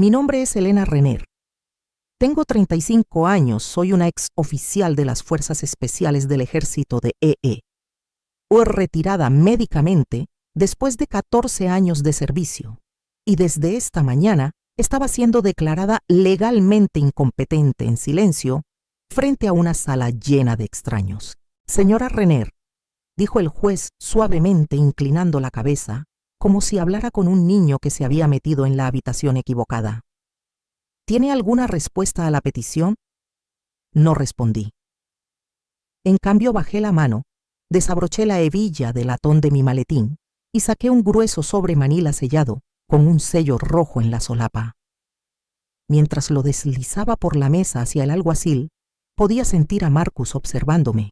Mi nombre es Elena Renner. Tengo 35 años, soy una ex oficial de las Fuerzas Especiales del Ejército de EE. Fui retirada médicamente después de 14 años de servicio y desde esta mañana estaba siendo declarada legalmente incompetente en silencio frente a una sala llena de extraños. Señora Renner, dijo el juez suavemente inclinando la cabeza, como si hablara con un niño que se había metido en la habitación equivocada. ¿Tiene alguna respuesta a la petición? No respondí. En cambio bajé la mano, desabroché la hebilla del latón de mi maletín y saqué un grueso sobre manila sellado con un sello rojo en la solapa. Mientras lo deslizaba por la mesa hacia el alguacil, podía sentir a Marcus observándome.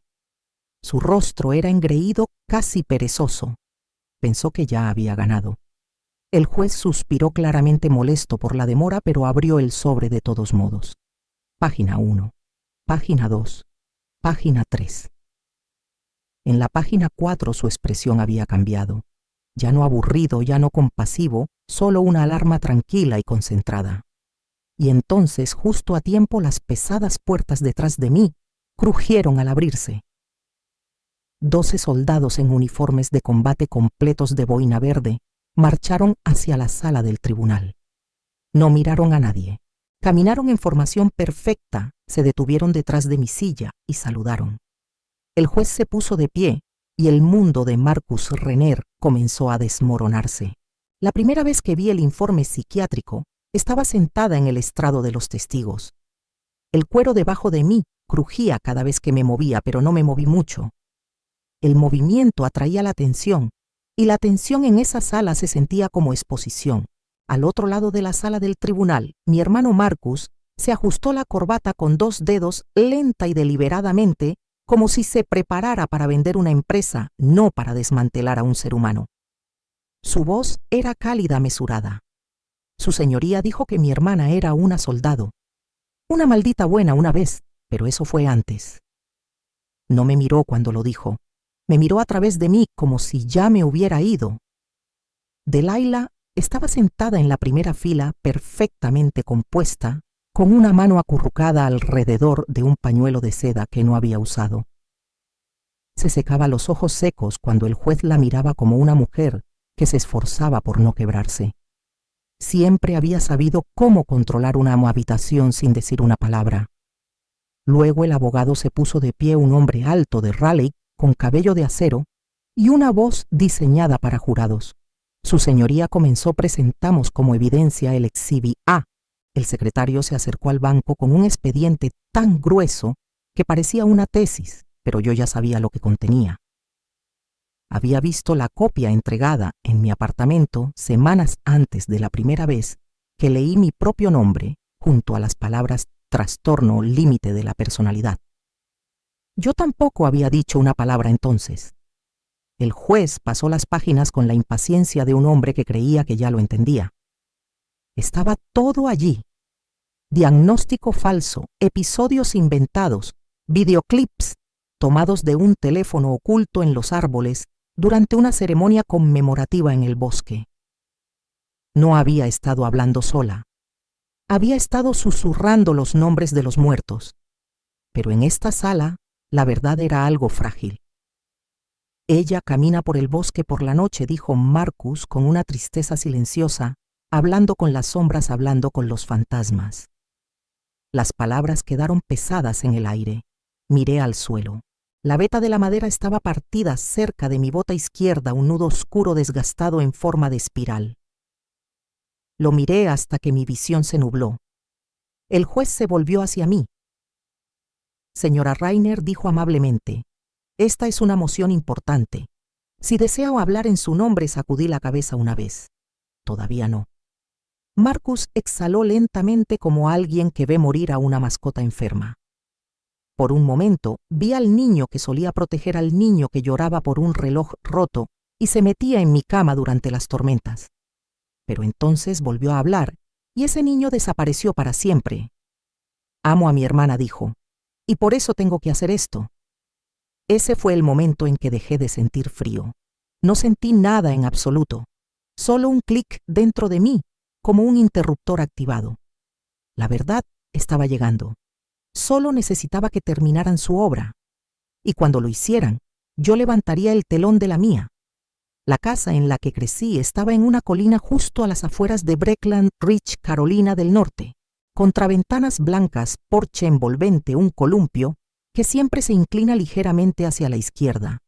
Su rostro era engreído, casi perezoso. Pensó que ya había ganado. El juez suspiró claramente molesto por la demora, pero abrió el sobre de todos modos. Página 1, página 2, página 3. En la página 4 su expresión había cambiado. Ya no aburrido, ya no compasivo, solo una alarma tranquila y concentrada. Y entonces, justo a tiempo, las pesadas puertas detrás de mí crujieron al abrirse. 12 soldados en uniformes de combate completos de boina verde marcharon hacia la sala del tribunal. No miraron a nadie. Caminaron en formación perfecta, se detuvieron detrás de mi silla y saludaron. El juez se puso de pie y el mundo de Marcus Renner comenzó a desmoronarse. La primera vez que vi el informe psiquiátrico, estaba sentada en el estrado de los testigos. El cuero debajo de mí crujía cada vez que me movía, pero no me moví mucho. El movimiento atraía la atención, y la atención en esa sala se sentía como exposición. Al otro lado de la sala del tribunal, mi hermano Marcus se ajustó la corbata con 2 dedos lenta y deliberadamente, como si se preparara para vender una empresa, no para desmantelar a un ser humano. Su voz era cálida, mesurada. Su señoría dijo que mi hermana era una soldado. Una maldita buena una vez, pero eso fue antes. No me miró cuando lo dijo. Me miró a través de mí como si ya me hubiera ido. Delilah estaba sentada en la primera fila, perfectamente compuesta, con una mano acurrucada alrededor de un pañuelo de seda que no había usado. Se secaba los ojos secos cuando el juez la miraba como una mujer que se esforzaba por no quebrarse. Siempre había sabido cómo controlar una habitación sin decir una palabra. Luego el abogado se puso de pie, un hombre alto de Raleigh, con cabello de acero y una voz diseñada para jurados. Su señoría comenzó: presentamos como evidencia el exhibit A. El secretario se acercó al banco con un expediente tan grueso que parecía una tesis, pero yo ya sabía lo que contenía. Había visto la copia entregada en mi apartamento semanas antes de la primera vez que leí mi propio nombre junto a las palabras trastorno límite de la personalidad. Yo tampoco había dicho una palabra entonces. El juez pasó las páginas con la impaciencia de un hombre que creía que ya lo entendía. Estaba todo allí. Diagnóstico falso, episodios inventados, videoclips tomados de un teléfono oculto en los árboles durante una ceremonia conmemorativa en el bosque. No había estado hablando sola. Había estado susurrando los nombres de los muertos. Pero en esta sala, la verdad era algo frágil. Ella camina por el bosque por la noche, dijo Marcus con una tristeza silenciosa, hablando con las sombras, hablando con los fantasmas. Las palabras quedaron pesadas en el aire. Miré al suelo. La veta de la madera estaba partida cerca de mi bota izquierda, un nudo oscuro desgastado en forma de espiral. Lo miré hasta que mi visión se nubló. El juez se volvió hacia mí. Señora Renner, dijo amablemente, esta es una moción importante. Si desea hablar en su nombre, sacudí la cabeza una vez. Todavía no. Marcus exhaló lentamente como alguien que ve morir a una mascota enferma. Por un momento vi al niño que solía proteger al niño que lloraba por un reloj roto y se metía en mi cama durante las tormentas. Pero entonces volvió a hablar y ese niño desapareció para siempre. Amo a mi hermana, dijo, y por eso tengo que hacer esto. Ese fue el momento en que dejé de sentir frío. No sentí nada en absoluto, solo un clic dentro de mí, como un interruptor activado. La verdad estaba llegando. Solo necesitaba que terminaran su obra. Y cuando lo hicieran, yo levantaría el telón de la mía. La casa en la que crecí estaba en una colina justo a las afueras de Breckenridge Ridge, Carolina del Norte, contra ventanas blancas, porche envolvente, un columpio que siempre se inclina ligeramente hacia la izquierda.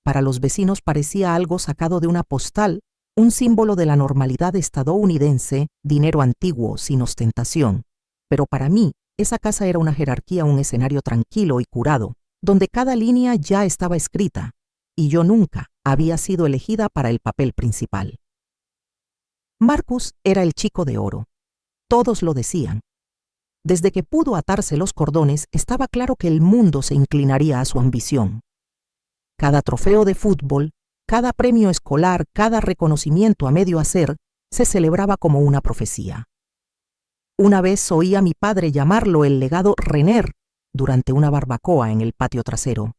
Para los vecinos parecía algo sacado de una postal, un símbolo de la normalidad estadounidense, dinero antiguo, sin ostentación. Pero para mí, esa casa era una jerarquía, un escenario tranquilo y curado, donde cada línea ya estaba escrita, y yo nunca había sido elegida para el papel principal. Marcus era el chico de oro. Todos lo decían. Desde que pudo atarse los cordones, estaba claro que el mundo se inclinaría a su ambición. Cada trofeo de fútbol, cada premio escolar, cada reconocimiento a medio hacer, se celebraba como una profecía. Una vez oí a mi padre llamarlo el legado Renner durante una barbacoa en el patio trasero.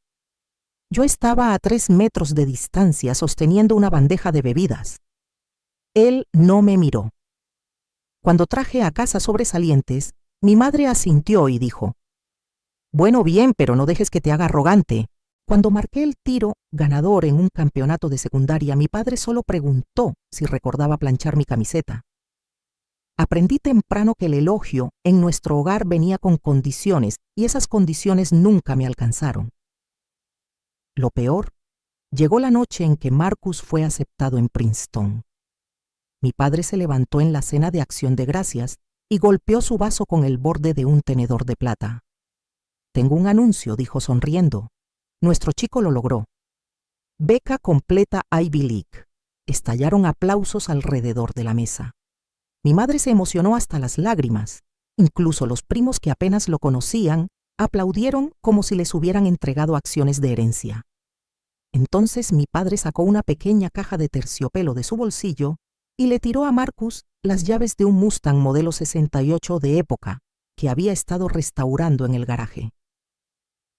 Yo estaba a 3 metros de distancia sosteniendo una bandeja de bebidas. Él no me miró. Cuando traje a casa sobresalientes, mi madre asintió y dijo: «Bueno, bien, pero no dejes que te haga arrogante». Cuando marqué el tiro ganador en un campeonato de secundaria, mi padre solo preguntó si recordaba planchar mi camiseta. Aprendí temprano que el elogio en nuestro hogar venía con condiciones, y esas condiciones nunca me alcanzaron. Lo peor, llegó la noche en que Marcus fue aceptado en Princeton. Mi padre se levantó en la cena de Acción de Gracias y golpeó su vaso con el borde de un tenedor de plata. «Tengo un anuncio», dijo sonriendo. «Nuestro chico lo logró. Beca completa Ivy League». Estallaron aplausos alrededor de la mesa. Mi madre se emocionó hasta las lágrimas. Incluso los primos que apenas lo conocían aplaudieron como si les hubieran entregado acciones de herencia. Entonces mi padre sacó una pequeña caja de terciopelo de su bolsillo y le tiró a Marcus las llaves de un Mustang modelo 68 de época que había estado restaurando en el garaje.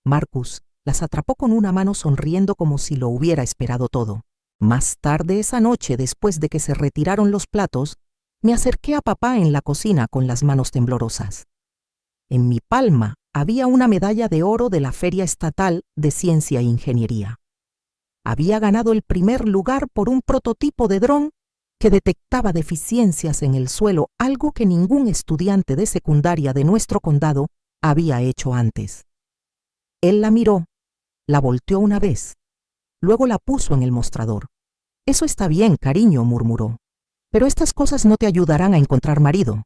Marcus las atrapó con una mano sonriendo como si lo hubiera esperado todo. Más tarde esa noche, después de que se retiraron los platos, me acerqué a papá en la cocina con las manos temblorosas. En mi palma había una medalla de oro de la Feria Estatal de Ciencia e Ingeniería. Había ganado el primer lugar por un prototipo de dron que detectaba deficiencias en el suelo, algo que ningún estudiante de secundaria de nuestro condado había hecho antes. Él la miró, la volteó una vez, luego la puso en el mostrador. «Eso está bien, cariño», murmuró, «pero estas cosas no te ayudarán a encontrar marido».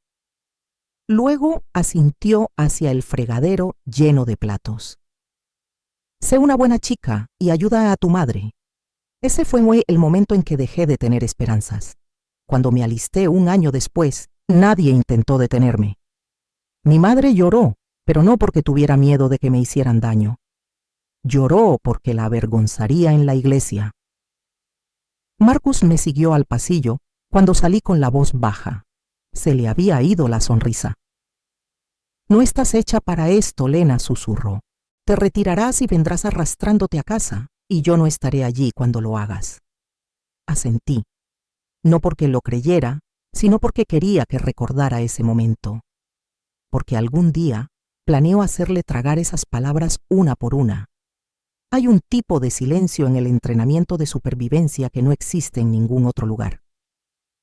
Luego asintió hacia el fregadero lleno de platos. «Sé una buena chica y ayuda a tu madre». Ese fue el momento en que dejé de tener esperanzas. Cuando me alisté un año después, nadie intentó detenerme. Mi madre lloró, pero no porque tuviera miedo de que me hicieran daño. Lloró porque la avergonzaría en la iglesia. Marcus me siguió al pasillo cuando salí con la voz baja. Se le había ido la sonrisa. «No estás hecha para esto», Lena susurró. «Te retirarás y vendrás arrastrándote a casa, y yo no estaré allí cuando lo hagas». Asentí, no porque lo creyera, sino porque quería que recordara ese momento. Porque algún día planeo hacerle tragar esas palabras una por una. Hay un tipo de silencio en el entrenamiento de supervivencia que no existe en ningún otro lugar.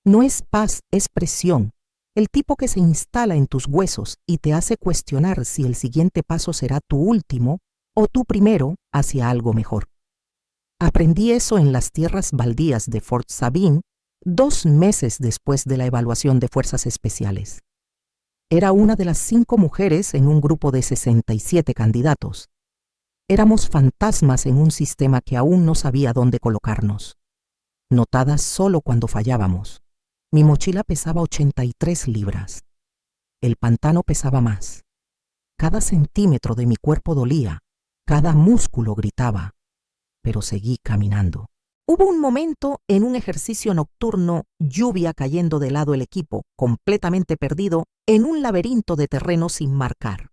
No es paz, es presión, el tipo que se instala en tus huesos y te hace cuestionar si el siguiente paso será tu último o tu primero hacia algo mejor. Aprendí eso en las tierras baldías de Fort Sabine 2 meses después de la evaluación de fuerzas especiales. Era una de las 5 mujeres en un grupo de 67 candidatos. Éramos fantasmas en un sistema que aún no sabía dónde colocarnos. Notadas solo cuando fallábamos. Mi mochila pesaba 83 libras. El pantano pesaba más. Cada centímetro de mi cuerpo dolía, cada músculo gritaba, pero seguí caminando. Hubo un momento en un ejercicio nocturno, lluvia cayendo de lado el equipo, completamente perdido, en un laberinto de terreno sin marcar.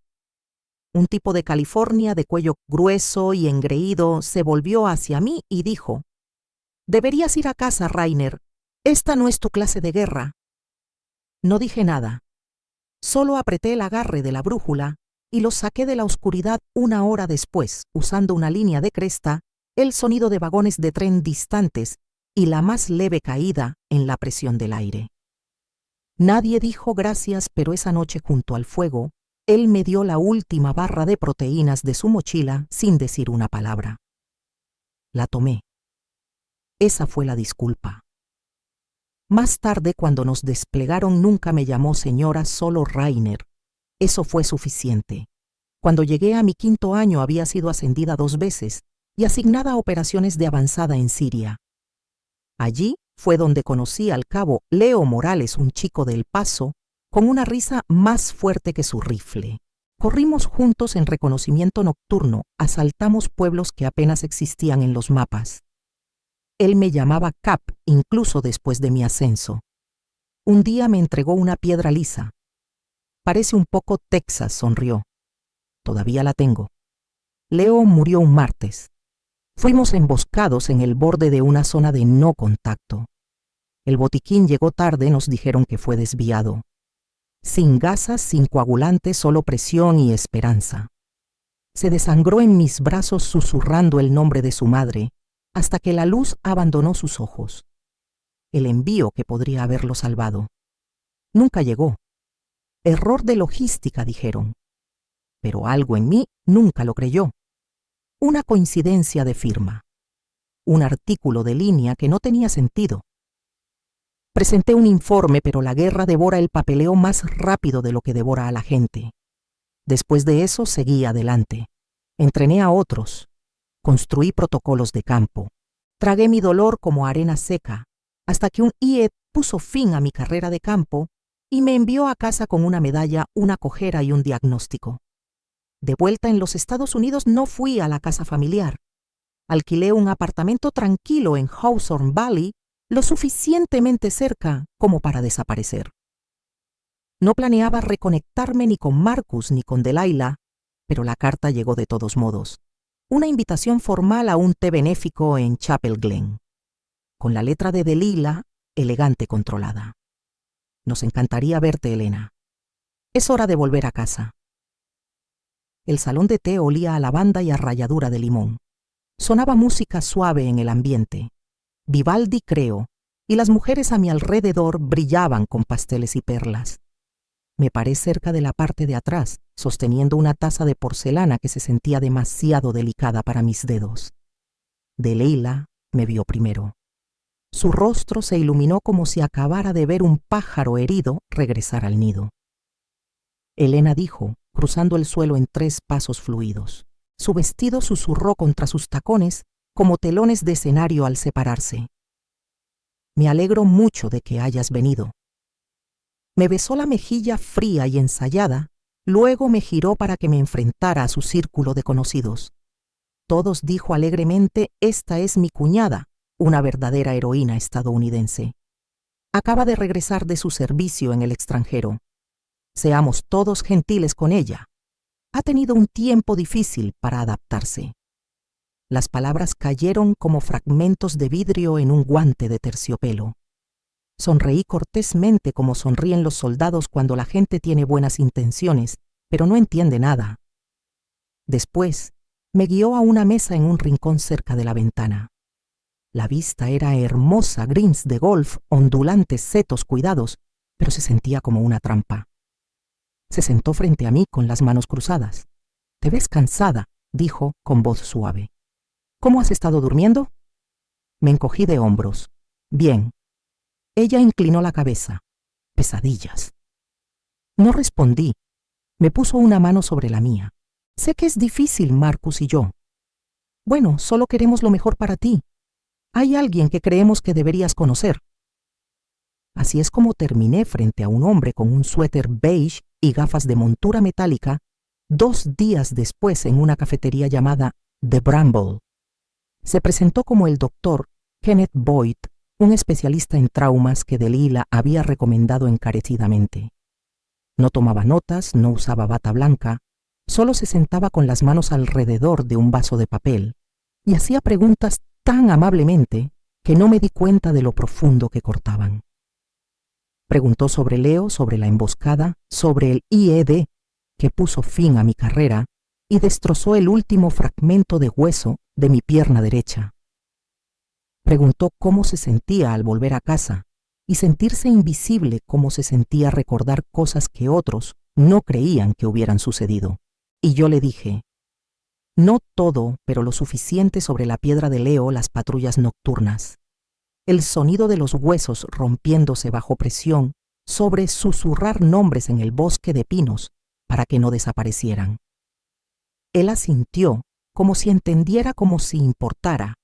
Un tipo de California de cuello grueso y engreído se volvió hacia mí y dijo: «Deberías ir a casa, Rainer. Esta no es tu clase de guerra». No dije nada. Solo apreté el agarre de la brújula y los saqué de la oscuridad 1 hora después, usando una línea de cresta, el sonido de vagones de tren distantes y la más leve caída en la presión del aire. Nadie dijo gracias, pero esa noche junto al fuego, él me dio la última barra de proteínas de su mochila sin decir una palabra. La tomé. Esa fue la disculpa. Más tarde, cuando nos desplegaron, nunca me llamó señora, solo Rainer. Eso fue suficiente. Cuando llegué a mi 5.º año había sido ascendida 2 veces y asignada a operaciones de avanzada en Siria. Allí fue donde conocí al cabo Leo Morales, un chico de El Paso, con una risa más fuerte que su rifle. Corrimos juntos en reconocimiento nocturno, asaltamos pueblos que apenas existían en los mapas. Él me llamaba Cap, incluso después de mi ascenso. Un día me entregó una piedra lisa. Parece un poco Texas, sonrió. Todavía la tengo. Leo murió un martes. Fuimos emboscados en el borde de una zona de no contacto. El botiquín llegó tarde, nos dijeron que fue desviado. Sin gasas, sin coagulantes, solo presión y esperanza. Se desangró en mis brazos susurrando el nombre de su madre, hasta que la luz abandonó sus ojos. El envío que podría haberlo salvado. Nunca llegó. Error de logística, dijeron. Pero algo en mí nunca lo creyó. Una coincidencia de firma. Un artículo de línea que no tenía sentido. Presenté un informe, pero la guerra devora el papeleo más rápido de lo que devora a la gente. Después de eso seguí adelante. Entrené a otros. Construí protocolos de campo. Tragué mi dolor como arena seca, hasta que un IE puso fin a mi carrera de campo y me envió a casa con una medalla, una cojera y un diagnóstico. De vuelta en los Estados Unidos no fui a la casa familiar. Alquilé un apartamento tranquilo en Hawthorne Valley, lo suficientemente cerca como para desaparecer. No planeaba reconectarme ni con Marcus ni con Delilah, pero la carta llegó de todos modos. Una invitación formal a un té benéfico en Chapel Glen. Con la letra de Delilah, elegante controlada. Nos encantaría verte, Elena. Es hora de volver a casa. El salón de té olía a lavanda y a ralladura de limón. Sonaba música suave en el ambiente. Vivaldi, creo, y las mujeres a mi alrededor brillaban con pasteles y perlas. Me paré cerca de la parte de atrás, sosteniendo una taza de porcelana que se sentía demasiado delicada para mis dedos. Delilah me vio primero. Su rostro se iluminó como si acabara de ver un pájaro herido regresar al nido. Elena dijo, cruzando el suelo en 3 pasos fluidos. Su vestido susurró contra sus tacones como telones de escenario al separarse. Me alegro mucho de que hayas venido. Me besó la mejilla fría y ensayada, luego me giró para que me enfrentara a su círculo de conocidos. Todos, dijo alegremente, esta es mi cuñada, una verdadera heroína estadounidense. Acaba de regresar de su servicio en el extranjero. Seamos todos gentiles con ella. Ha tenido un tiempo difícil para adaptarse. Las palabras cayeron como fragmentos de vidrio en un guante de terciopelo. Sonreí cortésmente como sonríen los soldados cuando la gente tiene buenas intenciones, pero no entiende nada. Después, me guió a una mesa en un rincón cerca de la ventana. La vista era hermosa, greens de golf, ondulantes, setos cuidados, pero se sentía como una trampa. Se sentó frente a mí con las manos cruzadas. «Te ves cansada», dijo con voz suave. «¿Cómo has estado durmiendo?» Me encogí de hombros. «Bien». Ella inclinó la cabeza. «Pesadillas». No respondí. Me puso una mano sobre la mía. «Sé que es difícil, Marcus y yo. Bueno, solo queremos lo mejor para ti. Hay alguien que creemos que deberías conocer». Así es como terminé frente a un hombre con un suéter beige y gafas de montura metálica 2 días después en una cafetería llamada The Bramble. Se presentó como el doctor Kenneth Boyd, un especialista en traumas que Delilah había recomendado encarecidamente. No tomaba notas, no usaba bata blanca, solo se sentaba con las manos alrededor de un vaso de papel y hacía preguntas tan amablemente que no me di cuenta de lo profundo que cortaban. Preguntó sobre Leo, sobre la emboscada, sobre el IED, que puso fin a mi carrera y destrozó el último fragmento de hueso de mi pierna derecha. Preguntó cómo se sentía al volver a casa y sentirse invisible, cómo se sentía recordar cosas que otros no creían que hubieran sucedido. Y yo le dije, no todo, pero lo suficiente sobre la piedra de Leo, las patrullas nocturnas. El sonido de los huesos rompiéndose bajo presión sobre susurrar nombres en el bosque de pinos para que no desaparecieran. Él asintió, como si entendiera, como si importara.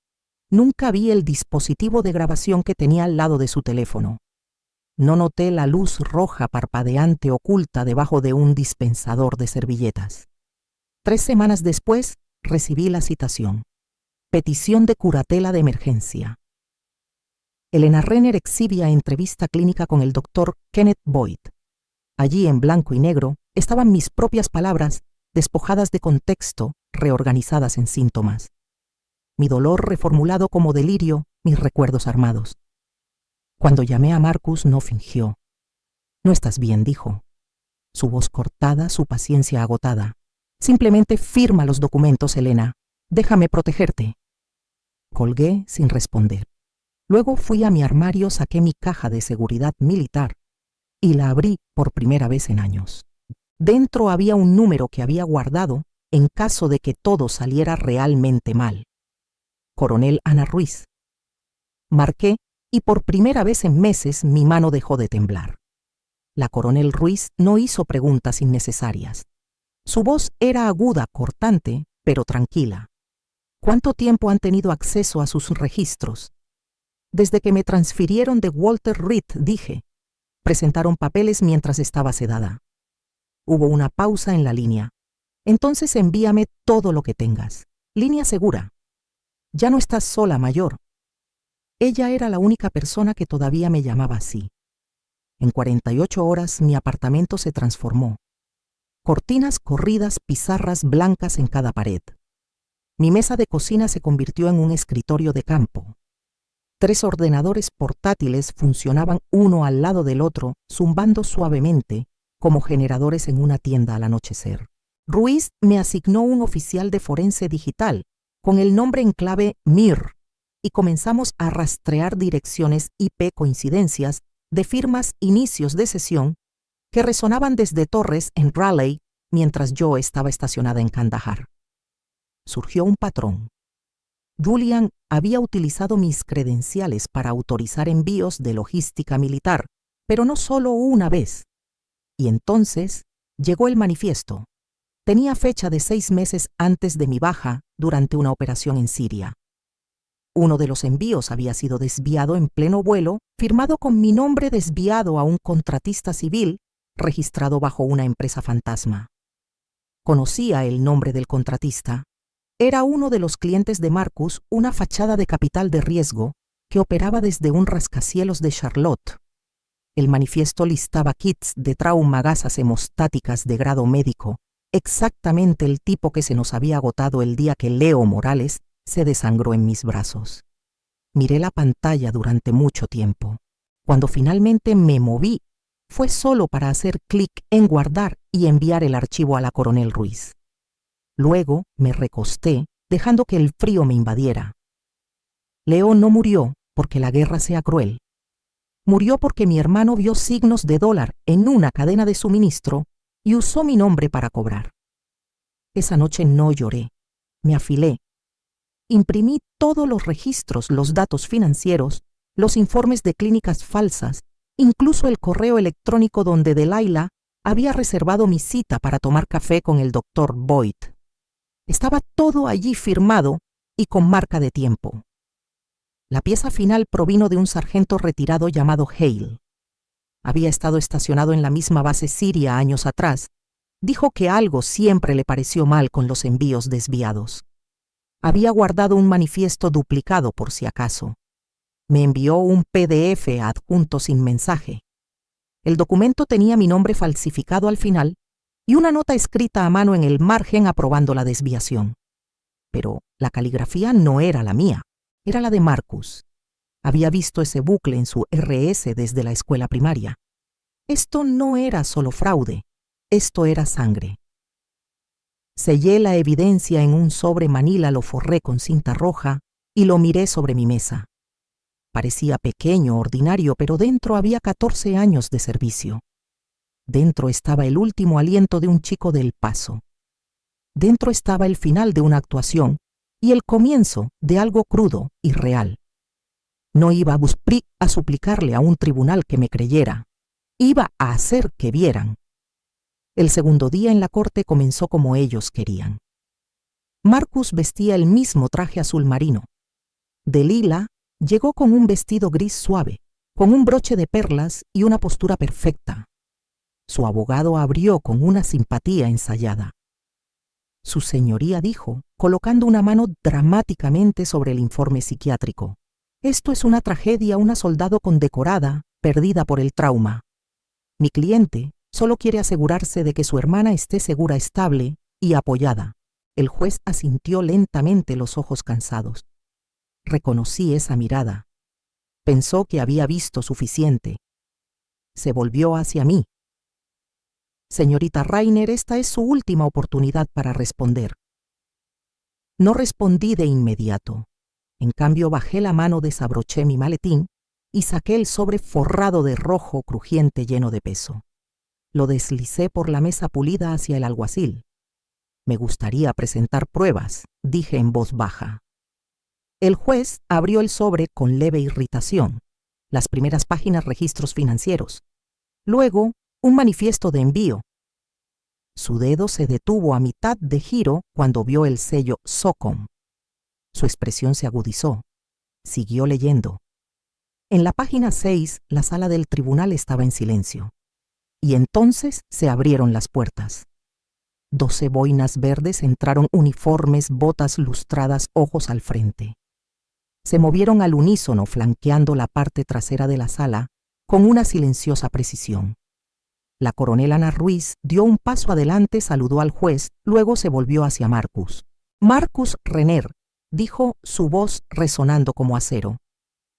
Nunca vi el dispositivo de grabación que tenía al lado de su teléfono. No noté la luz roja parpadeante oculta debajo de un dispensador de servilletas. 3 semanas después, recibí la citación. Petición de curatela de emergencia. Elena Renner exhibía entrevista clínica con el doctor Kenneth Boyd. Allí, en blanco y negro, estaban mis propias palabras, despojadas de contexto, reorganizadas en síntomas. Mi dolor reformulado como delirio, mis recuerdos armados. Cuando llamé a Marcus, no fingió. «No estás bien», dijo. Su voz cortada, su paciencia agotada. «Simplemente firma los documentos, Elena. Déjame protegerte». Colgué sin responder. Luego fui a mi armario, saqué mi caja de seguridad militar y la abrí por primera vez en años. Dentro había un número que había guardado en caso de que todo saliera realmente mal. Coronel Ana Ruiz. Marqué y por primera vez en meses mi mano dejó de temblar. La coronel Ruiz no hizo preguntas innecesarias. Su voz era aguda, cortante, pero tranquila. ¿Cuánto tiempo han tenido acceso a sus registros? Desde que me transfirieron de Walter Reed, dije. Presentaron papeles mientras estaba sedada. Hubo una pausa en la línea. Entonces envíame todo lo que tengas. Línea segura. Ya no estás sola, mayor. Ella era la única persona que todavía me llamaba así. En 48 horas mi apartamento se transformó. Cortinas corridas, pizarras blancas en cada pared. Mi mesa de cocina se convirtió en un escritorio de campo. 3 ordenadores portátiles funcionaban uno al lado del otro, zumbando suavemente, como generadores en una tienda al anochecer. Ruiz me asignó un oficial de forense digital, con el nombre en clave MIR, y comenzamos a rastrear direcciones IP coincidencias de firmas inicios de sesión que resonaban desde torres en Raleigh mientras yo estaba estacionada en Kandahar. Surgió un patrón. Julian había utilizado mis credenciales para autorizar envíos de logística militar, pero no solo una vez. Y entonces llegó el manifiesto. Tenía fecha de 6 meses antes de mi baja durante una operación en Siria. Uno de los envíos había sido desviado en pleno vuelo, firmado con mi nombre desviado a un contratista civil registrado bajo una empresa fantasma. Conocía el nombre del contratista. Era uno de los clientes de Marcus, una fachada de capital de riesgo que operaba desde un rascacielos de Charlotte. El manifiesto listaba kits de trauma, gasas hemostáticas de grado médico, exactamente el tipo que se nos había agotado el día que Leo Morales se desangró en mis brazos. Miré la pantalla durante mucho tiempo. Cuando finalmente me moví, fue solo para hacer clic en guardar y enviar el archivo a la coronel Ruiz. Luego me recosté, dejando que el frío me invadiera. Leo no murió porque la guerra sea cruel. Murió porque mi hermano vio signos de dólar en una cadena de suministro y usó mi nombre para cobrar. Esa noche no lloré. Me afilé. Imprimí todos los registros, los datos financieros, los informes de clínicas falsas, incluso el correo electrónico donde Delilah había reservado mi cita para tomar café con el doctor Boyd. Estaba todo allí firmado y con marca de tiempo. La pieza final provino de un sargento retirado llamado Hale. Había estado estacionado en la misma base siria años atrás. Dijo que algo siempre le pareció mal con los envíos desviados. Había guardado un manifiesto duplicado por si acaso. Me envió un PDF adjunto sin mensaje. El documento tenía mi nombre falsificado al final y una nota escrita a mano en el margen aprobando la desviación. Pero la caligrafía no era la mía, era la de Marcus. Había visto ese bucle en su RS desde la escuela primaria. Esto no era solo fraude, esto era sangre. Sellé la evidencia en un sobre manila, lo forré con cinta roja y lo miré sobre mi mesa. Parecía pequeño, ordinario, pero dentro había 14 años de servicio. Dentro estaba el último aliento de un chico de El Paso. Dentro estaba el final de una actuación y el comienzo de algo crudo y real. No iba a suplicarle a un tribunal que me creyera. Iba a hacer que vieran. El segundo día en la corte comenzó como ellos querían. Marcus vestía el mismo traje azul marino. Delila llegó con un vestido gris suave, con un broche de perlas y una postura perfecta. Su abogado abrió con una simpatía ensayada. Su señoría dijo, colocando una mano dramáticamente sobre el informe psiquiátrico: esto es una tragedia, una soldado condecorada, perdida por el trauma. Mi cliente solo quiere asegurarse de que su hermana esté segura, estable y apoyada. El juez asintió lentamente, los ojos cansados. Reconocí esa mirada. Pensó que había visto suficiente. Se volvió hacia mí. Señorita Rainer, esta es su última oportunidad para responder. No respondí de inmediato. En cambio, bajé la mano, desabroché mi maletín y saqué el sobre forrado de rojo crujiente lleno de peso. Lo deslicé por la mesa pulida hacia el alguacil. Me gustaría presentar pruebas, dije en voz baja. El juez abrió el sobre con leve irritación. Las primeras páginas, registros financieros. Luego, un manifiesto de envío. Su dedo se detuvo a mitad de giro cuando vio el sello SOCOM. Su expresión se agudizó. Siguió leyendo. En la página 6, la sala del tribunal estaba en silencio. Y entonces se abrieron las puertas. 12 boinas verdes entraron, uniformes, botas lustradas, ojos al frente. Se movieron al unísono, flanqueando la parte trasera de la sala con una silenciosa precisión. La coronel Ana Ruiz dio un paso adelante, saludó al juez, luego se volvió hacia Marcus. Marcus Renner, dijo, su voz resonando como acero.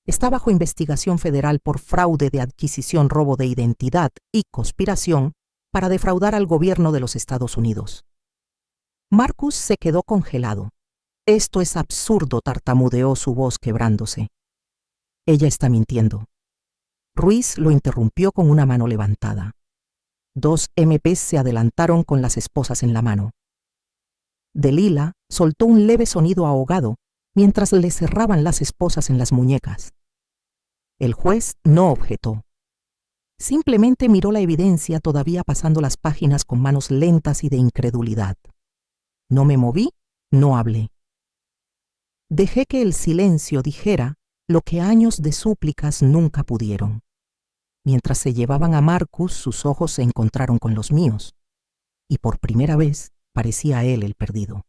Está bajo investigación federal por fraude de adquisición, robo de identidad y conspiración para defraudar al gobierno de los Estados Unidos. Marcus se quedó congelado. Esto es absurdo, tartamudeó, su voz quebrándose. Ella está mintiendo. Ruiz lo interrumpió con una mano levantada. 2 MPs se adelantaron con las esposas en la mano. Delila soltó un leve sonido ahogado mientras le cerraban las esposas en las muñecas. El juez no objetó. Simplemente miró la evidencia, todavía pasando las páginas con manos lentas y de incredulidad. No me moví, no hablé. Dejé que el silencio dijera lo que años de súplicas nunca pudieron. Mientras se llevaban a Marcus, sus ojos se encontraron con los míos, y por primera vez parecía él el perdido.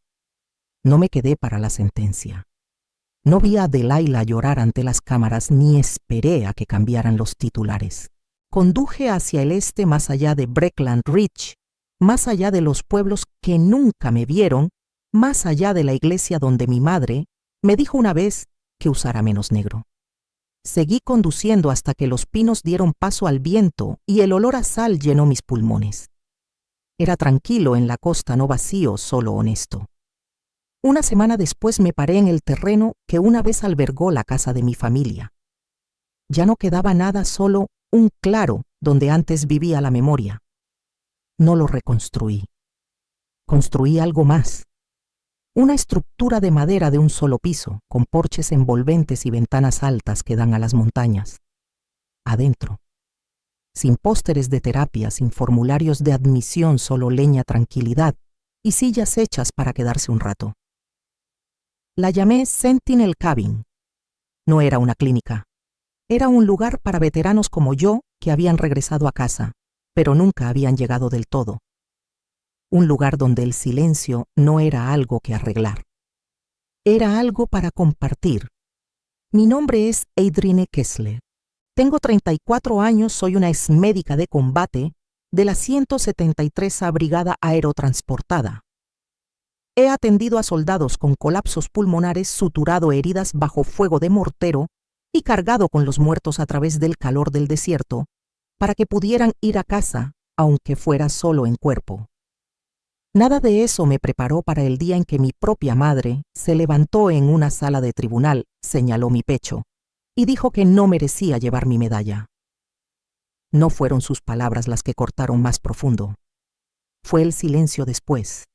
No me quedé para la sentencia. No vi a Delilah llorar ante las cámaras, ni esperé a que cambiaran los titulares. Conduje hacia el este, más allá de Breckland Ridge, más allá de los pueblos que nunca me vieron, más allá de la iglesia donde mi madre me dijo una vez que usara menos negro. Seguí conduciendo hasta que los pinos dieron paso al viento y el olor a sal llenó mis pulmones. Era tranquilo en la costa, no vacío, solo honesto. Una semana después me paré en el terreno que una vez albergó la casa de mi familia. Ya no quedaba nada, solo un claro donde antes vivía la memoria. No lo reconstruí. Construí algo más. Una estructura de madera de un solo piso, con porches envolventes y ventanas altas que dan a las montañas. Adentro. Sin pósteres de terapia, sin formularios de admisión, solo leña, tranquilidad y sillas hechas para quedarse un rato. La llamé Sentinel Cabin. No era una clínica. Era un lugar para veteranos como yo que habían regresado a casa, pero nunca habían llegado del todo. Un lugar donde el silencio no era algo que arreglar. Era algo para compartir. Mi nombre es Adrienne Kessler. Tengo 34 años, soy una exmédica de combate de la 173ª Brigada Aerotransportada. He atendido a soldados con colapsos pulmonares, suturado heridas bajo fuego de mortero y cargado con los muertos a través del calor del desierto, para que pudieran ir a casa, aunque fuera solo en cuerpo. Nada de eso me preparó para el día en que mi propia madre se levantó en una sala de tribunal, señaló mi pecho y dijo que no merecía llevar mi medalla. No fueron sus palabras las que cortaron más profundo. Fue el silencio después.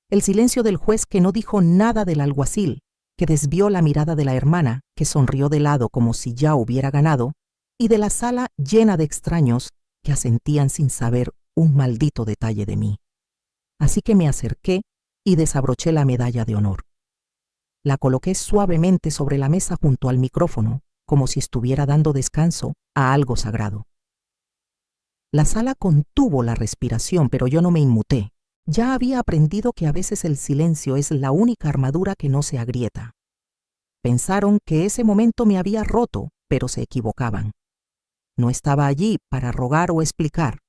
El silencio del juez que no dijo nada del alguacil, que desvió la mirada de la hermana, que sonrió de lado como si ya hubiera ganado, y de la sala llena de extraños que asentían sin saber un maldito detalle de mí. Así que me acerqué y desabroché la medalla de honor. La coloqué suavemente sobre la mesa junto al micrófono, como si estuviera dando descanso a algo sagrado. La sala contuvo la respiración, pero yo no me inmuté. Ya había aprendido que a veces el silencio es la única armadura que no se agrieta. Pensaron que ese momento me había roto, pero se equivocaban. No estaba allí para rogar o explicar.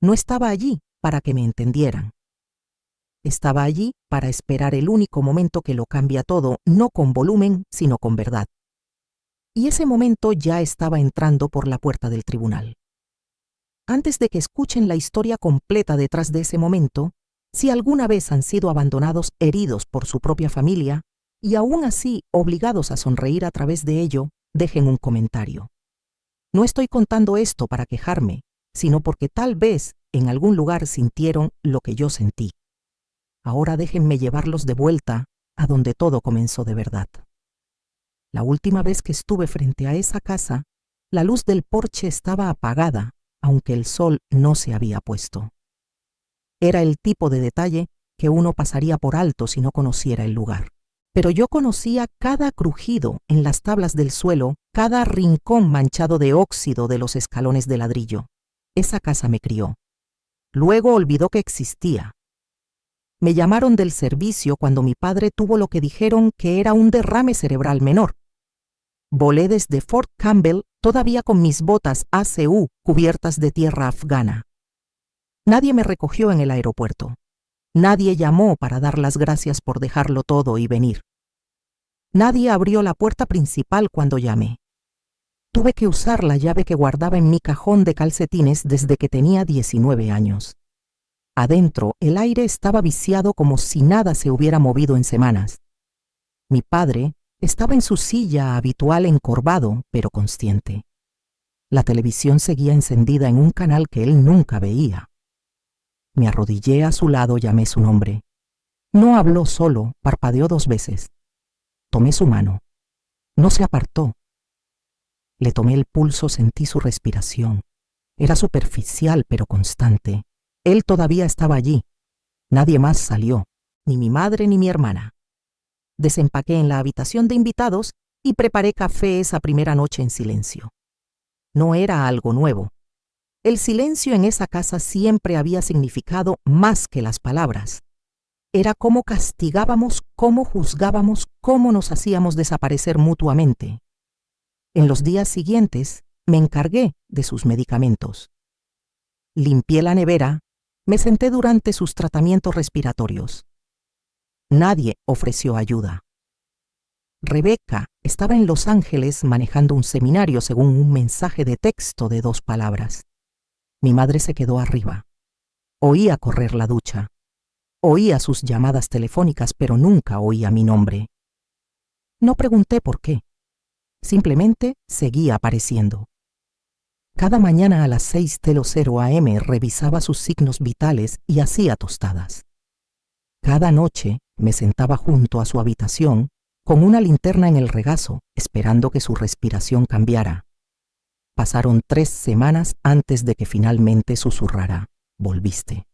No estaba allí para que me entendieran. Estaba allí para esperar el único momento que lo cambia todo, no con volumen, sino con verdad. Y ese momento ya estaba entrando por la puerta del tribunal. Antes de que escuchen la historia completa detrás de ese momento, si alguna vez han sido abandonados heridos por su propia familia y aún así obligados a sonreír a través de ello, dejen un comentario. No estoy contando esto para quejarme, sino porque tal vez en algún lugar sintieron lo que yo sentí. Ahora déjenme llevarlos de vuelta a donde todo comenzó de verdad. La última vez que estuve frente a esa casa, la luz del porche estaba apagada, aunque el sol no se había puesto. Era el tipo de detalle que uno pasaría por alto si no conociera el lugar. Pero yo conocía cada crujido en las tablas del suelo, cada rincón manchado de óxido de los escalones de ladrillo. Esa casa me crió. Luego olvidó que existía. Me llamaron del servicio cuando mi padre tuvo lo que dijeron que era un derrame cerebral menor. Volé desde Fort Campbell todavía con mis botas ACU cubiertas de tierra afgana. Nadie me recogió en el aeropuerto. Nadie llamó para dar las gracias por dejarlo todo y venir. Nadie abrió la puerta principal cuando llamé. Tuve que usar la llave que guardaba en mi cajón de calcetines desde que tenía 19 años. Adentro, el aire estaba viciado como si nada se hubiera movido en semanas. Mi padre estaba en su silla habitual encorvado, pero consciente. La televisión seguía encendida en un canal que él nunca veía. Me arrodillé a su lado, llamé su nombre. No habló solo, parpadeó 2 veces. Tomé su mano. No se apartó. Le tomé el pulso, sentí su respiración. Era superficial, pero constante. Él todavía estaba allí. Nadie más salió, ni mi madre ni mi hermana. Desempaqué en la habitación de invitados y preparé café esa primera noche en silencio. No era algo nuevo. El silencio en esa casa siempre había significado más que las palabras. Era cómo castigábamos, cómo juzgábamos, cómo nos hacíamos desaparecer mutuamente. En los días siguientes me encargué de sus medicamentos. Limpié la nevera, me senté durante sus tratamientos respiratorios. Nadie ofreció ayuda. Rebeca estaba en Los Ángeles manejando un seminario según un mensaje de texto de 2 palabras. Mi madre se quedó arriba. Oía correr la ducha. Oía sus llamadas telefónicas, pero nunca oía mi nombre. No pregunté por qué. Simplemente seguía apareciendo. Cada mañana a las 6:00 AM revisaba sus signos vitales y hacía tostadas. Cada noche me sentaba junto a su habitación con una linterna en el regazo, esperando que su respiración cambiara. Pasaron 3 semanas antes de que finalmente susurrara: «Volviste».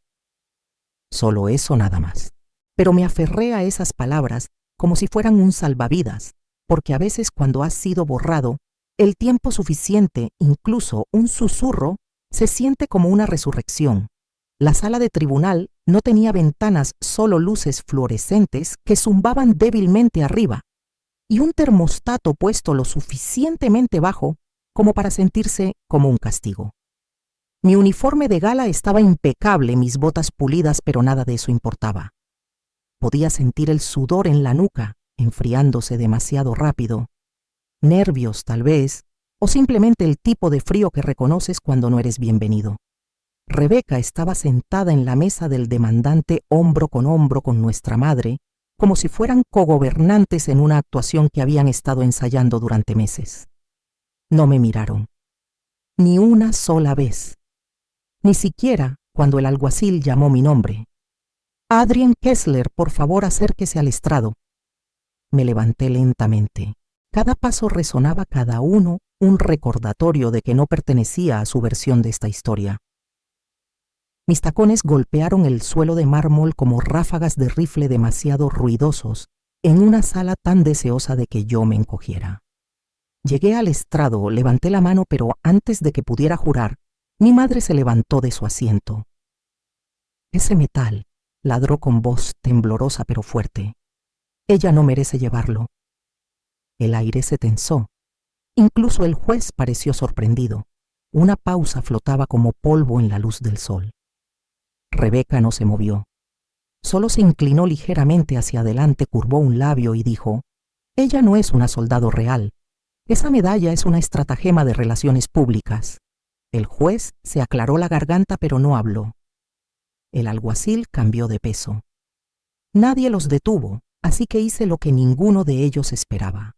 Solo eso, nada más. Pero me aferré a esas palabras como si fueran un salvavidas, porque a veces cuando has sido borrado, el tiempo suficiente, incluso un susurro, se siente como una resurrección. La sala de tribunal no tenía ventanas, solo luces fluorescentes que zumbaban débilmente arriba, y un termostato puesto lo suficientemente bajo como para sentirse como un castigo. Mi uniforme de gala estaba impecable, mis botas pulidas, pero nada de eso importaba. Podía sentir el sudor en la nuca, enfriándose demasiado rápido. Nervios, tal vez, o simplemente el tipo de frío que reconoces cuando no eres bienvenido. Rebeca estaba sentada en la mesa del demandante hombro con nuestra madre, como si fueran cogobernantes en una actuación que habían estado ensayando durante meses. No me miraron, ni una sola vez, ni siquiera cuando el alguacil llamó mi nombre. Adrian Kessler, por favor, acérquese al estrado. Me levanté lentamente. Cada paso resonaba cada uno un recordatorio de que no pertenecía a su versión de esta historia. Mis tacones golpearon el suelo de mármol como ráfagas de rifle demasiado ruidosos en una sala tan deseosa de que yo me encogiera. Llegué al estrado, levanté la mano, pero antes de que pudiera jurar, mi madre se levantó de su asiento. Ese metal, ladró con voz temblorosa pero fuerte. Ella no merece llevarlo. El aire se tensó. Incluso el juez pareció sorprendido. Una pausa flotaba como polvo en la luz del sol. Rebeca no se movió. Solo se inclinó ligeramente hacia adelante, curvó un labio y dijo: «Ella no es una soldado real. Esa medalla es una estratagema de relaciones públicas». El juez se aclaró la garganta pero no habló. El alguacil cambió de peso. Nadie los detuvo, así que hice lo que ninguno de ellos esperaba.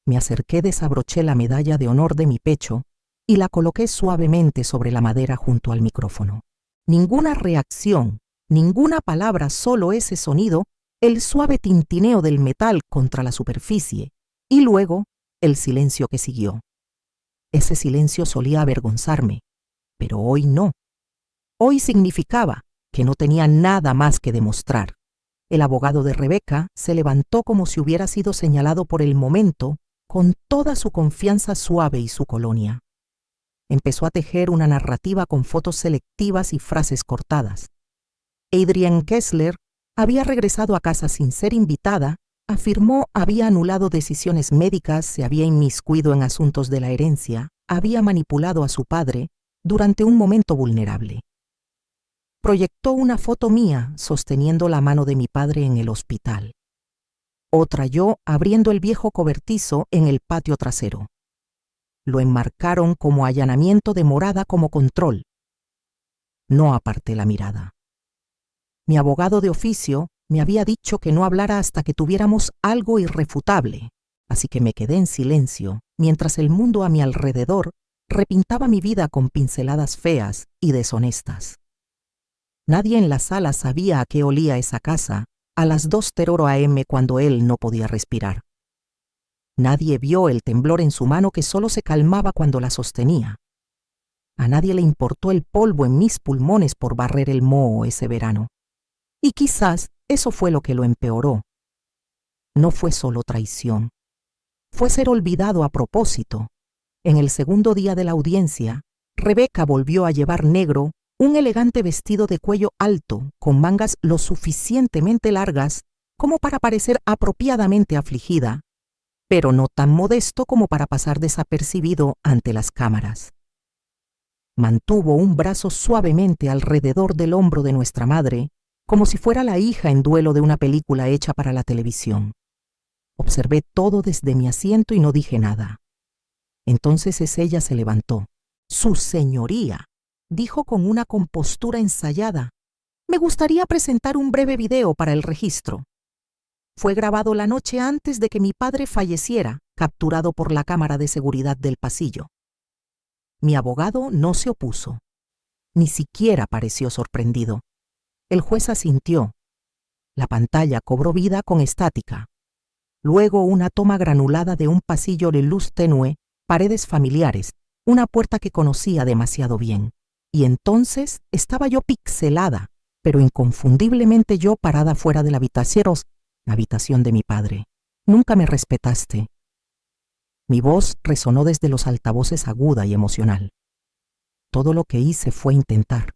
Me acerqué, desabroché la medalla de honor de mi pecho y la coloqué suavemente sobre la madera junto al micrófono. Ninguna reacción, ninguna palabra, solo ese sonido, el suave tintineo del metal contra la superficie, y luego el silencio que siguió. Ese silencio solía avergonzarme, pero hoy no. Hoy significaba que no tenía nada más que demostrar. El abogado de Rebeca se levantó como si hubiera sido señalado por el momento, con toda su confianza suave y su colonia. Empezó a tejer una narrativa con fotos selectivas y frases cortadas. Adrian Kessler había regresado a casa sin ser invitada, afirmó había anulado decisiones médicas, se había inmiscuido en asuntos de la herencia, había manipulado a su padre durante un momento vulnerable. Proyectó una foto mía sosteniendo la mano de mi padre en el hospital. Otra yo abriendo el viejo cobertizo en el patio trasero. Lo enmarcaron como allanamiento de morada como control. No aparté la mirada. Mi abogado de oficio me había dicho que no hablara hasta que tuviéramos algo irrefutable, así que me quedé en silencio mientras el mundo a mi alrededor repintaba mi vida con pinceladas feas y deshonestas. Nadie en la sala sabía a qué olía esa casa a las 2:00 a.m. cuando él no podía respirar. Nadie vio el temblor en su mano que solo se calmaba cuando la sostenía. A nadie le importó el polvo en mis pulmones por barrer el moho ese verano. Y quizás eso fue lo que lo empeoró. No fue solo traición. Fue ser olvidado a propósito. En el segundo día de la audiencia, Rebeca volvió a llevar negro, un elegante vestido de cuello alto, con mangas lo suficientemente largas como para parecer apropiadamente afligida, pero no tan modesto como para pasar desapercibido ante las cámaras. Mantuvo un brazo suavemente alrededor del hombro de nuestra madre, como si fuera la hija en duelo de una película hecha para la televisión. Observé todo desde mi asiento y no dije nada. Entonces ella se levantó. «Su señoría», dijo con una compostura ensayada, «me gustaría presentar un breve video para el registro. Fue grabado la noche antes de que mi padre falleciera, capturado por la cámara de seguridad del pasillo». Mi abogado no se opuso. Ni siquiera pareció sorprendido. El juez asintió. La pantalla cobró vida con estática. Luego una toma granulada de un pasillo de luz tenue, paredes familiares, una puerta que conocía demasiado bien. Y entonces estaba yo pixelada, pero inconfundiblemente yo parada fuera de la habitación de mi padre. «Nunca me respetaste». Mi voz resonó desde los altavoces aguda y emocional. Todo lo que hice fue intentar.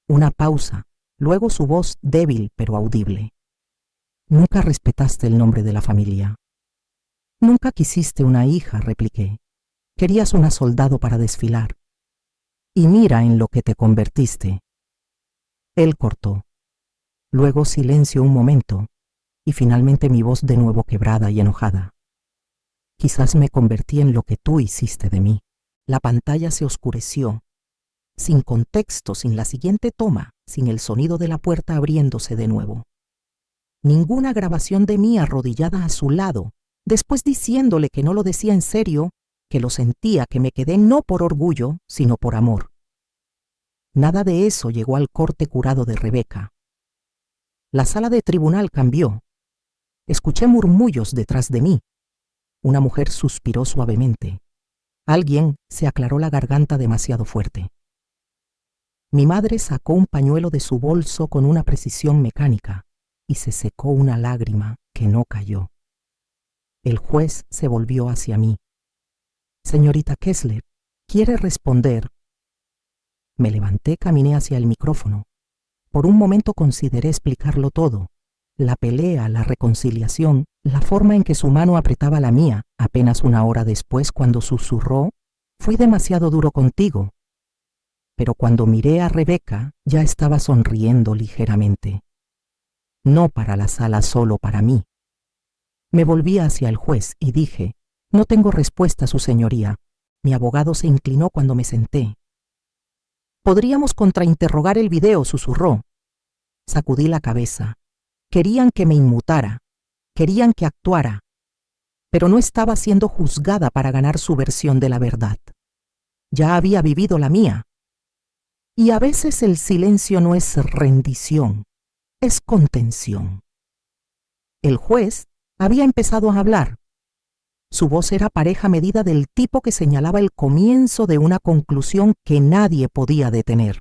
Una pausa, luego su voz débil pero audible. «Nunca respetaste el nombre de la familia». «Nunca quisiste una hija», repliqué. «Querías una soldado para desfilar. Y mira en lo que te convertiste». Él cortó. Luego silencio un momento, y finalmente mi voz de nuevo quebrada y enojada. Quizás me convertí en lo que tú hiciste de mí. La pantalla se oscureció. Sin contexto, sin la siguiente toma, sin el sonido de la puerta abriéndose de nuevo. Ninguna grabación de mí arrodillada a su lado, después diciéndole que no lo decía en serio, que lo sentía, que me quedé no por orgullo, sino por amor. Nada de eso llegó al corte curado de Rebeca. La sala de tribunal cambió. Escuché murmullos detrás de mí. Una mujer suspiró suavemente. Alguien se aclaró la garganta demasiado fuerte. Mi madre sacó un pañuelo de su bolso con una precisión mecánica y se secó una lágrima que no cayó. El juez se volvió hacia mí. Señorita Kessler, ¿quiere responder? Me levanté, caminé hacia el micrófono. Por un momento consideré explicarlo todo. La pelea, la reconciliación, la forma en que su mano apretaba la mía, apenas una hora después cuando susurró, «Fui demasiado duro contigo». Pero cuando miré a Rebeca, ya estaba sonriendo ligeramente. No para la sala, solo para mí. Me volví hacia el juez y dije, «No tengo respuesta, su señoría». Mi abogado se inclinó cuando me senté. «Podríamos contrainterrogar el video», susurró. Sacudí la cabeza. Querían que me inmutara, querían que actuara, pero no estaba siendo juzgada para ganar su versión de la verdad. Ya había vivido la mía. Y a veces el silencio no es rendición, es contención. El juez había empezado a hablar. Su voz era pareja medida del tipo que señalaba el comienzo de una conclusión que nadie podía detener.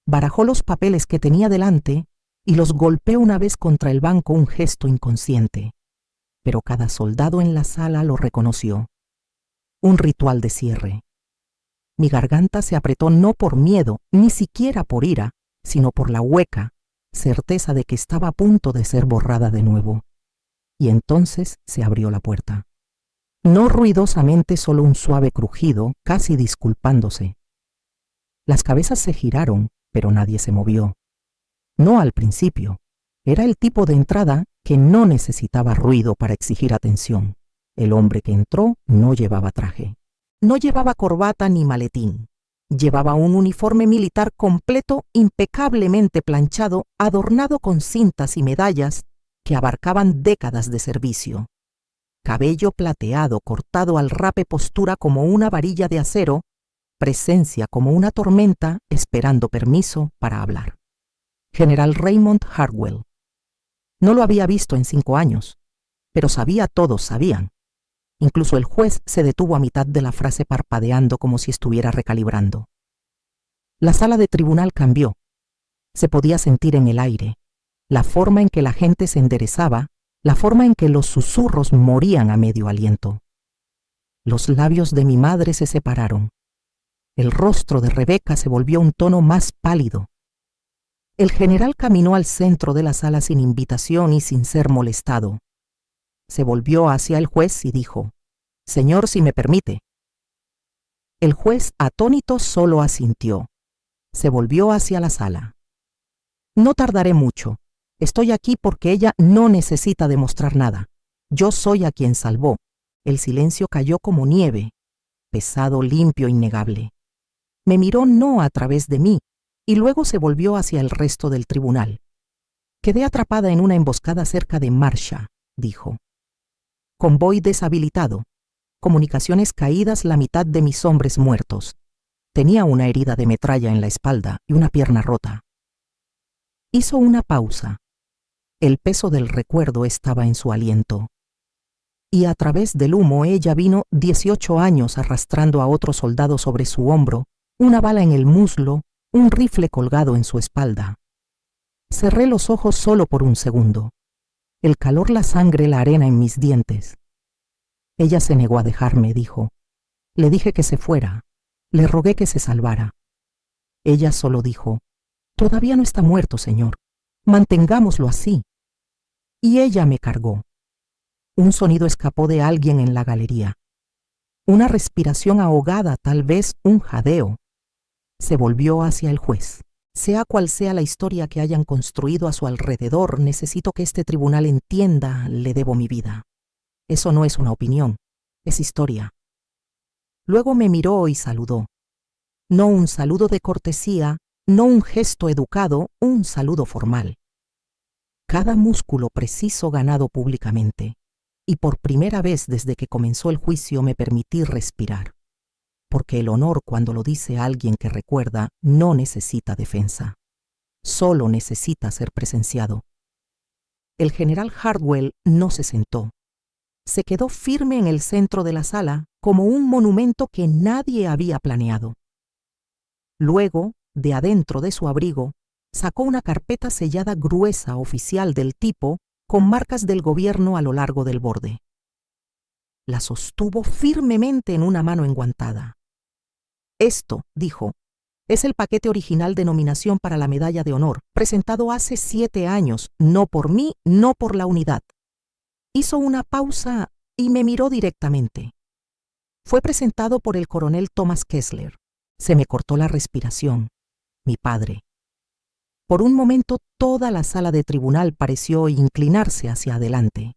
Barajó los papeles que tenía delante y los golpeó una vez contra el banco, un gesto inconsciente. Pero cada soldado en la sala lo reconoció. Un ritual de cierre. Mi garganta se apretó no por miedo, ni siquiera por ira, sino por la hueca certeza de que estaba a punto de ser borrada de nuevo. Y entonces se abrió la puerta. No ruidosamente, solo un suave crujido, casi disculpándose. Las cabezas se giraron, pero nadie se movió. No al principio. Era el tipo de entrada que no necesitaba ruido para exigir atención. El hombre que entró no llevaba traje. No llevaba corbata ni maletín. Llevaba un uniforme militar completo, impecablemente planchado, adornado con cintas y medallas que abarcaban décadas de servicio. Cabello plateado cortado al rape, postura como una varilla de acero, presencia como una tormenta esperando permiso para hablar. General Raymond Hartwell. No lo había visto en 5 años, pero todos sabían. Incluso el juez se detuvo a mitad de la frase parpadeando como si estuviera recalibrando. La sala de tribunal cambió. Se podía sentir en el aire, la forma en que la gente se enderezaba, la forma en que los susurros morían a medio aliento. Los labios de mi madre se separaron. El rostro de Rebeca se volvió un tono más pálido. El general caminó al centro de la sala sin invitación y sin ser molestado. Se volvió hacia el juez y dijo, «Señor, si me permite». El juez, atónito, solo asintió. Se volvió hacia la sala. «No tardaré mucho. Estoy aquí porque ella no necesita demostrar nada. Yo soy a quien salvó». El silencio cayó como nieve, pesado, limpio, innegable. Me miró no a través de mí, y luego se volvió hacia el resto del tribunal. «Quedé atrapada en una emboscada cerca de Marsha», dijo. «Convoy deshabilitado. Comunicaciones caídas, la mitad de mis hombres muertos. Tenía una herida de metralla en la espalda y una pierna rota». Hizo una pausa. El peso del recuerdo estaba en su aliento. Y a través del humo ella vino 18 años arrastrando a otro soldado sobre su hombro, una bala en el muslo, un rifle colgado en su espalda. Cerré los ojos solo por un segundo. El calor, la sangre, la arena en mis dientes. Ella se negó a dejarme, dijo. Le dije que se fuera. Le rogué que se salvara. Ella solo dijo, «Todavía no está muerto, señor. Mantengámoslo así». Y ella me cargó. Un sonido escapó de alguien en la galería. Una respiración ahogada, tal vez un jadeo. Se volvió hacia el juez. «Sea cual sea la historia que hayan construido a su alrededor, necesito que este tribunal entienda, le debo mi vida». Eso no es una opinión, es historia. Luego me miró y saludó. No un saludo de cortesía, no un gesto educado, un saludo formal. Cada músculo preciso ganado públicamente, y por primera vez desde que comenzó el juicio me permití respirar, porque el honor, cuando lo dice alguien que recuerda, no necesita defensa, solo necesita ser presenciado. El general Hardwell no se sentó. Se quedó firme en el centro de la sala, como un monumento que nadie había planeado. Luego, de adentro de su abrigo, sacó una carpeta sellada gruesa oficial del tipo, con marcas del gobierno a lo largo del borde. La sostuvo firmemente en una mano enguantada. Esto, dijo, es el paquete original de nominación para la Medalla de Honor, presentado hace 7 años, no por mí, no por la unidad. Hizo una pausa y me miró directamente. Fue presentado por el coronel Thomas Kessler. Se me cortó la respiración. Mi padre. Por un momento toda la sala de tribunal pareció inclinarse hacia adelante.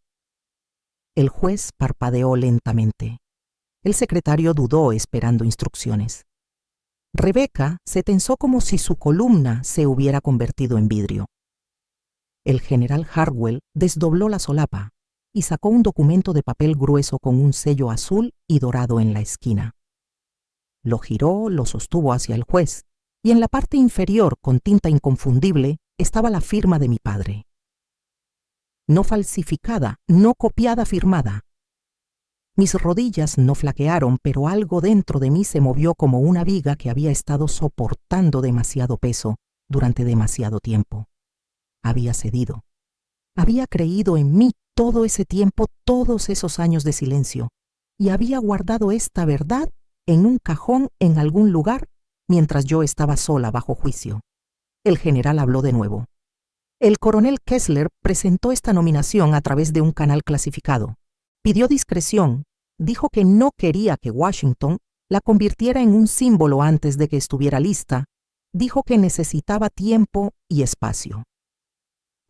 El juez parpadeó lentamente. El secretario dudó esperando instrucciones. Rebecca se tensó como si su columna se hubiera convertido en vidrio. El general Hardwell desdobló la solapa y sacó un documento de papel grueso con un sello azul y dorado en la esquina. Lo giró, lo sostuvo hacia el juez, y en la parte inferior, con tinta inconfundible, estaba la firma de mi padre. No falsificada, no copiada, firmada. Mis rodillas no flaquearon, pero algo dentro de mí se movió como una viga que había estado soportando demasiado peso durante demasiado tiempo. Había cedido. Había creído en mí todo ese tiempo, todos esos años de silencio, y había guardado esta verdad en un cajón en algún lugar mientras yo estaba sola bajo juicio. El general habló de nuevo. El coronel Kessler presentó esta nominación a través de un canal clasificado. Pidió discreción, dijo que no quería que Washington la convirtiera en un símbolo antes de que estuviera lista, dijo que necesitaba tiempo y espacio.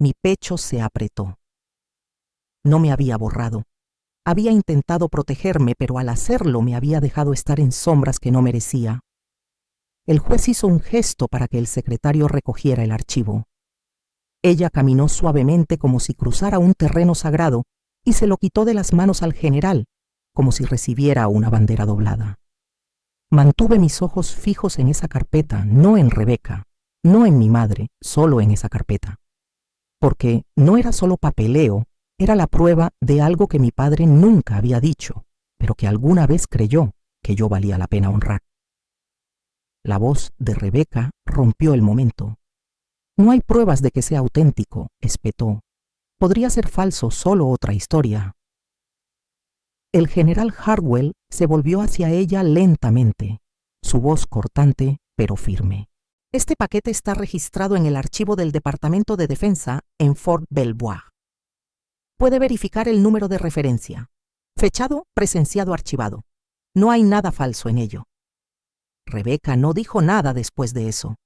Mi pecho se apretó. No me había borrado. Había intentado protegerme, pero al hacerlo me había dejado estar en sombras que no merecía. El juez hizo un gesto para que el secretario recogiera el archivo. Ella caminó suavemente como si cruzara un terreno sagrado y se lo quitó de las manos al general, como si recibiera una bandera doblada. Mantuve mis ojos fijos en esa carpeta, no en Rebecca, no en mi madre, solo en esa carpeta. Porque no era solo papeleo, era la prueba de algo que mi padre nunca había dicho, pero que alguna vez creyó que yo valía la pena honrar. La voz de Rebecca rompió el momento. No hay pruebas de que sea auténtico, espetó. Podría ser falso, solo otra historia. El general Hardwell se volvió hacia ella lentamente, su voz cortante pero firme. Este paquete está registrado en el archivo del Departamento de Defensa en Fort Belvoir. Puede verificar el número de referencia. Fechado, presenciado, archivado. No hay nada falso en ello. Rebecca no dijo nada después de eso.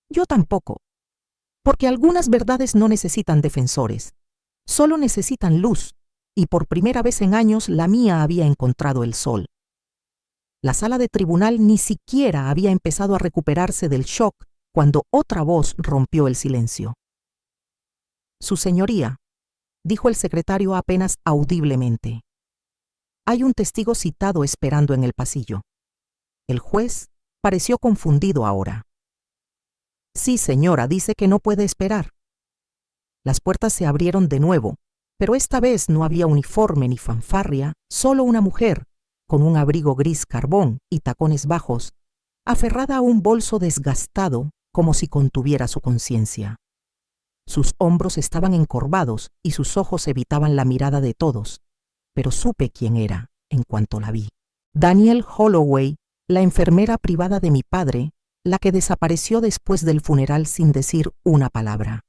Yo tampoco. Porque algunas verdades no necesitan defensores. Solo necesitan luz, y por primera vez en años la mía había encontrado el sol. La sala de tribunal ni siquiera había empezado a recuperarse del shock cuando otra voz rompió el silencio. Su señoría, dijo el secretario apenas audiblemente. Hay un testigo citado esperando en el pasillo. El juez pareció confundido ahora. Sí, señora, dice que no puede esperar. Las puertas se abrieron de nuevo, pero esta vez no había uniforme ni fanfarria, solo una mujer, con un abrigo gris carbón y tacones bajos, aferrada a un bolso desgastado como si contuviera su conciencia. Sus hombros estaban encorvados y sus ojos evitaban la mirada de todos, pero supe quién era en cuanto la vi. Daniel Holloway, la enfermera privada de mi padre, la que desapareció después del funeral sin decir una palabra.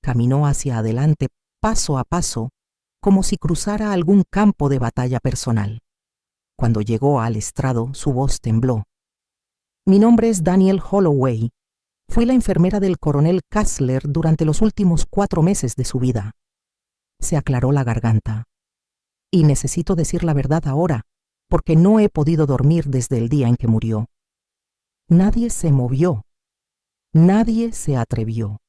Caminó hacia adelante paso a paso, como si cruzara algún campo de batalla personal. Cuando llegó al estrado, su voz tembló. Mi nombre es Daniel Holloway. Fui la enfermera del coronel Kessler durante los últimos 4 meses de su vida. Se aclaró la garganta. Y necesito decir la verdad ahora, porque no he podido dormir desde el día en que murió. Nadie se movió. Nadie se atrevió.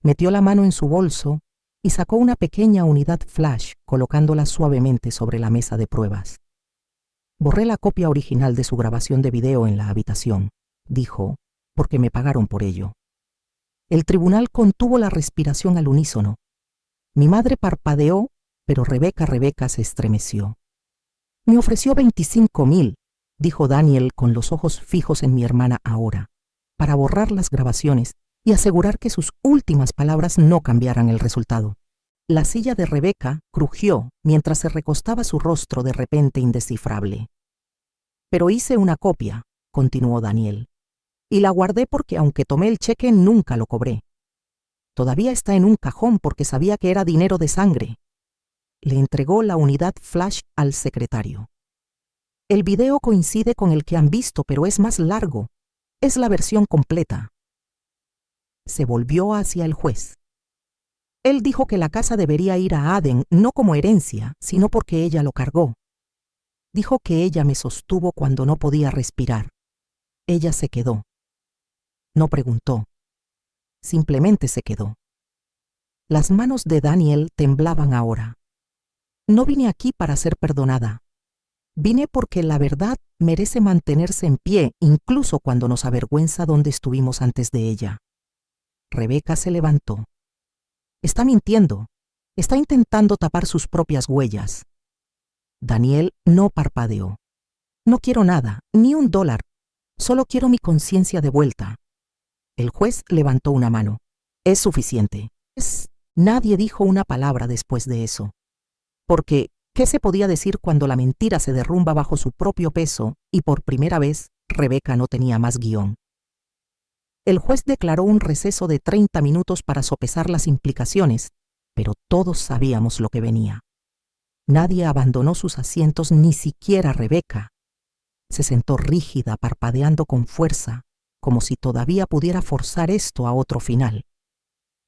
Metió la mano en su bolso y sacó una pequeña unidad flash colocándola suavemente sobre la mesa de pruebas. Borré la copia original de su grabación de video en la habitación, dijo, porque me pagaron por ello. El tribunal contuvo la respiración al unísono. Mi madre parpadeó, pero Rebeca se estremeció. Me ofreció 25,000, dijo Daniel con los ojos fijos en mi hermana ahora, para borrar las grabaciones y asegurar que sus últimas palabras no cambiaran el resultado. La silla de Rebeca crujió mientras se recostaba su rostro de repente indescifrable. Pero hice una copia, continuó Daniel, y la guardé porque aunque tomé el cheque nunca lo cobré. Todavía está en un cajón porque sabía que era dinero de sangre. Le entregó la unidad flash al secretario. El video coincide con el que han visto, pero es más largo. Es la versión completa. Se volvió hacia el juez. Él dijo que la casa debería ir a Aden no como herencia, sino porque ella lo cargó. Dijo que ella me sostuvo cuando no podía respirar. Ella se quedó. No preguntó. Simplemente se quedó. Las manos de Daniel temblaban ahora. No vine aquí para ser perdonada. Vine porque la verdad merece mantenerse en pie, incluso cuando nos avergüenza donde estuvimos antes de ella. Rebeca se levantó. Está mintiendo. Está intentando tapar sus propias huellas. Daniel no parpadeó. No quiero nada, ni $1. Solo quiero mi conciencia de vuelta. El juez levantó una mano. Es suficiente. Nadie dijo una palabra después de eso. Porque, ¿qué se podía decir cuando la mentira se derrumba bajo su propio peso y por primera vez Rebeca no tenía más guión? El juez declaró un receso de 30 minutos para sopesar las implicaciones, pero todos sabíamos lo que venía. Nadie abandonó sus asientos, ni siquiera Rebeca. Se sentó rígida, parpadeando con fuerza, como si todavía pudiera forzar esto a otro final.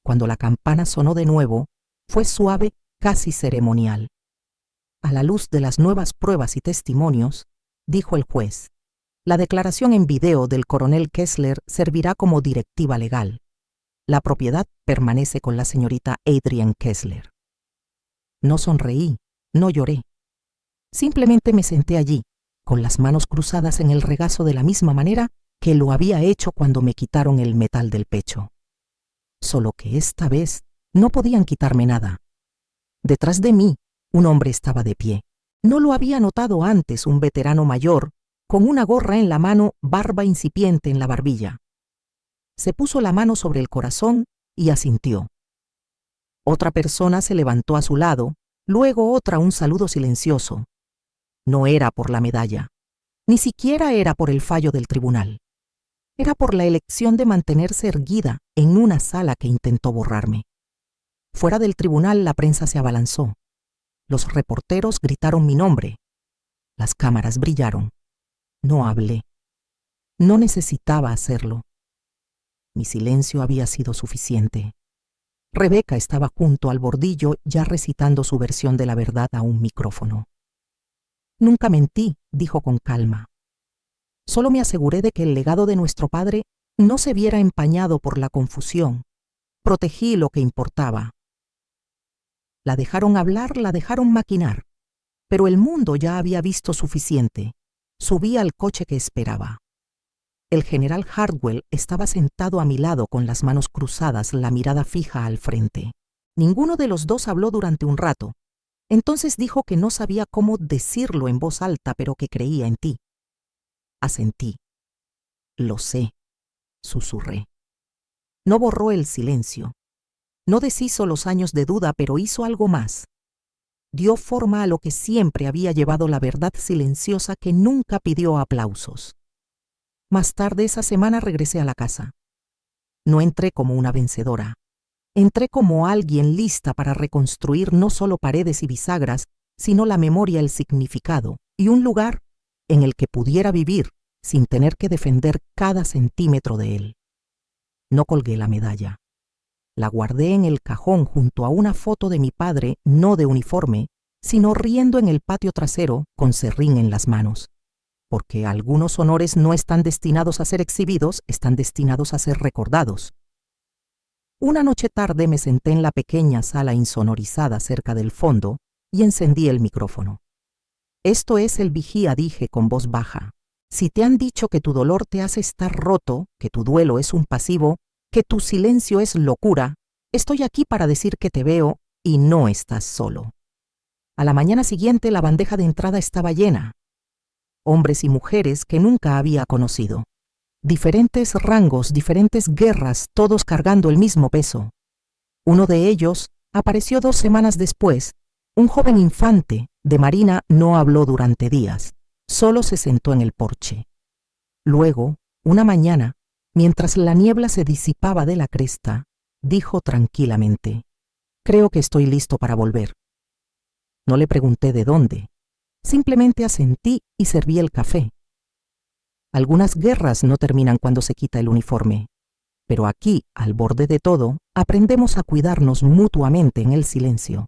Cuando la campana sonó de nuevo, fue suave, casi ceremonial. A la luz de las nuevas pruebas y testimonios, dijo el juez, la declaración en video del coronel Kessler servirá como directiva legal. La propiedad permanece con la señorita Adrienne Kessler. No sonreí, no lloré. Simplemente me senté allí, con las manos cruzadas en el regazo de la misma manera que lo había hecho cuando me quitaron el metal del pecho. Solo que esta vez no podían quitarme nada. Detrás de mí, un hombre estaba de pie. No lo había notado antes, un veterano mayor, con una gorra en la mano, barba incipiente en la barbilla. Se puso la mano sobre el corazón y asintió. Otra persona se levantó a su lado, luego otra un saludo silencioso. No era por la medalla, ni siquiera era por el fallo del tribunal. Era por la elección de mantenerse erguida en una sala que intentó borrarme. Fuera del tribunal la prensa se abalanzó. Los reporteros gritaron mi nombre. Las cámaras brillaron. No hablé. No necesitaba hacerlo. Mi silencio había sido suficiente. Rebeca estaba junto al bordillo ya recitando su versión de la verdad a un micrófono. Nunca mentí, dijo con calma. Solo me aseguré de que el legado de nuestro padre no se viera empañado por la confusión. Protegí lo que importaba. La dejaron hablar, la dejaron maquinar, pero el mundo ya había visto suficiente. Subí al coche que esperaba. El general Hardwell estaba sentado a mi lado con las manos cruzadas, la mirada fija al frente. Ninguno de los dos habló durante un rato. Entonces dijo que no sabía cómo decirlo en voz alta, pero que creía en ti. Asentí. Lo sé, susurré. No borró el silencio. No deshizo los años de duda, pero hizo algo más. Dio forma a lo que siempre había llevado la verdad silenciosa que nunca pidió aplausos. Más tarde esa semana regresé a la casa. No entré como una vencedora. Entré como alguien lista para reconstruir no solo paredes y bisagras, sino la memoria, el significado y un lugar en el que pudiera vivir sin tener que defender cada centímetro de él. No colgué la medalla. La guardé en el cajón junto a una foto de mi padre, no de uniforme, sino riendo en el patio trasero con serrín en las manos, porque algunos honores no están destinados a ser exhibidos, están destinados a ser recordados. Una noche tarde me senté en la pequeña sala insonorizada cerca del fondo y encendí el micrófono. Esto es El Vigía, dije con voz baja. Si te han dicho que tu dolor te hace estar roto, que tu duelo es un pasivo, que tu silencio es locura, estoy aquí para decir que te veo y no estás solo. A la mañana siguiente la bandeja de entrada estaba llena. Hombres y mujeres que nunca había conocido. Diferentes rangos, diferentes guerras, todos cargando el mismo peso. Uno de ellos apareció 2 semanas después. Un joven infante de marina no habló durante días, solo se sentó en el porche. Luego, una mañana, mientras la niebla se disipaba de la cresta, dijo tranquilamente: «Creo que estoy listo para volver». No le pregunté de dónde, simplemente asentí y serví el café. Algunas guerras no terminan cuando se quita el uniforme, pero aquí, al borde de todo, aprendemos a cuidarnos mutuamente en el silencio.